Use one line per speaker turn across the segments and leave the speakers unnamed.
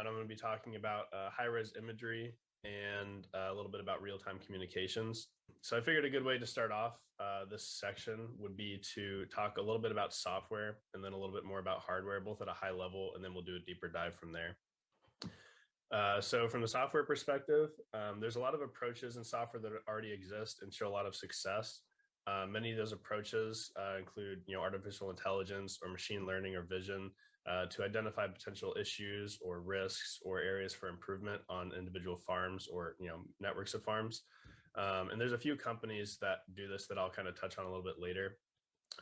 and I'm going to be talking about high-res imagery and a little bit about real-time communications. So I figured a good way to start off this section would be to talk a little bit about software and then a little bit more about hardware, both at a high level, and then we'll do a deeper dive from there. So from the software perspective, there's a lot of approaches in software that already exist and show a lot of success. Many of those approaches include, artificial intelligence or machine learning or vision to identify potential issues or risks or areas for improvement on individual farms or, networks of farms. And there's a few companies that do this that I'll kind of touch on a little bit later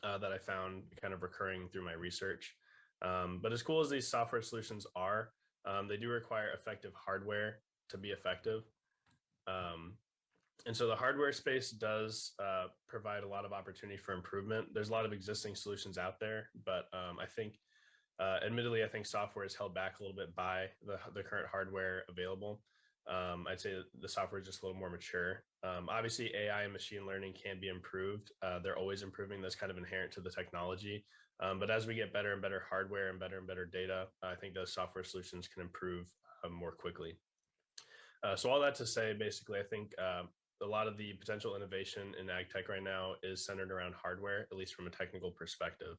that I found kind of recurring through my research. But as cool as these software solutions are, they do require effective hardware to be effective. And so the hardware space does provide a lot of opportunity for improvement. There's a lot of existing solutions out there, but I think, admittedly, I think software is held back a little bit by the current hardware available. I'd say the software is just a little more mature. Obviously, AI and machine learning can be improved. They're always improving. That's kind of inherent to the technology. But as we get better and better hardware and better data, I think those software solutions can improve more quickly. So all that to say, basically, I think a lot of the potential innovation in ag tech right now is centered around hardware, at least from a technical perspective.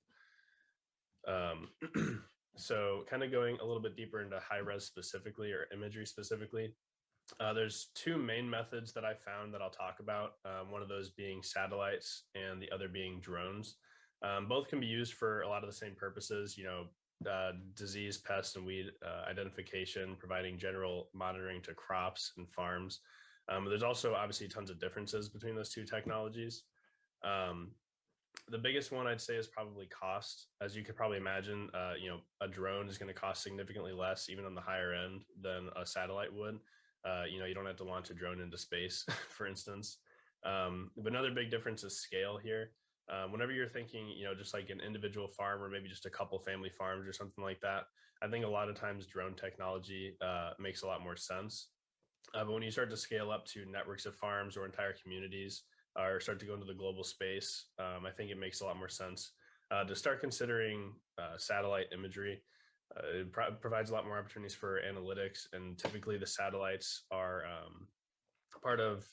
So kind of going a little bit deeper into high res specifically or imagery specifically, there's two main methods that I found that I'll talk about. One of those being satellites and the other being drones. Both can be used for a lot of the same purposes, disease, pest, and weed identification, providing general monitoring to crops and farms. There's also obviously tons of differences between those two technologies. The biggest one I'd say is probably cost. As you could probably imagine, a drone is going to cost significantly less, even on the higher end, than a satellite would. You don't have to launch a drone into space, for instance. But another big difference is scale here. Whenever you're thinking, just like an individual farm or maybe just a couple family farms or something like that, I think a lot of times drone technology makes a lot more sense. But when you start to scale up to networks of farms or entire communities or start to go into the global space, I think it makes a lot more sense to start considering satellite imagery. It provides a lot more opportunities for analytics, and typically the satellites are part of,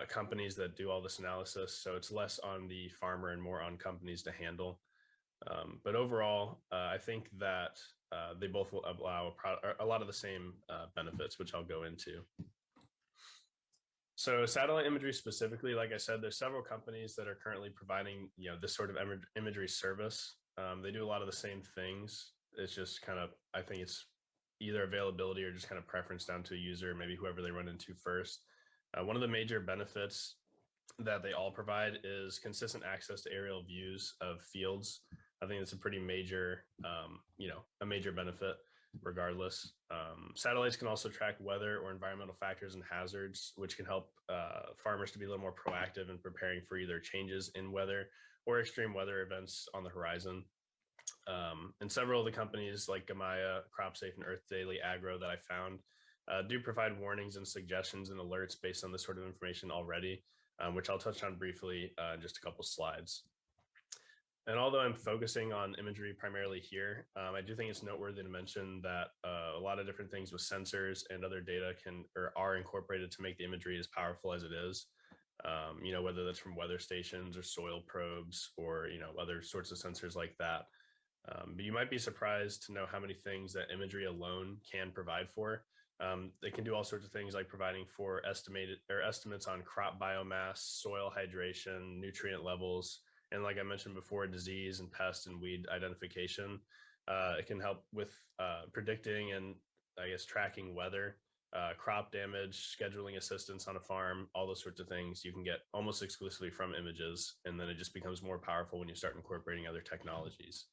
companies that do all this analysis. So it's less on the farmer and more on companies to handle. But overall, I think that they both will allow a lot of the same benefits, which I'll go into. So satellite imagery specifically, like I said, there's several companies that are currently providing, this sort of imagery service. They do a lot of the same things. It's just kind of, I think it's either availability or just kind of preference down to a user, maybe whoever they run into first. One of the major benefits that they all provide is consistent access to aerial views of fields. I think it's a pretty major, a major benefit regardless. Satellites can also track weather or environmental factors and hazards, which can help farmers to be a little more proactive in preparing for either changes in weather or extreme weather events on the horizon. And several of the companies like Gamaya, CropSafe, and Earth Daily Agro that I found do provide warnings and suggestions and alerts based on this sort of information already, which I'll touch on briefly in just a couple slides. And although I'm focusing on imagery primarily here, I do think it's noteworthy to mention that a lot of different things with sensors and other data are incorporated to make the imagery as powerful as it is. Whether that's from weather stations or soil probes or, other sorts of sensors like that. But you might be surprised to know how many things that imagery alone can provide for. They can do all sorts of things like providing for estimates on crop biomass, soil hydration, nutrient levels, and like I mentioned before, disease and pest and weed identification. It can help with predicting and tracking weather, crop damage, scheduling assistance on a farm, all those sorts of things you can get almost exclusively from images. And then it just becomes more powerful when you start incorporating other technologies.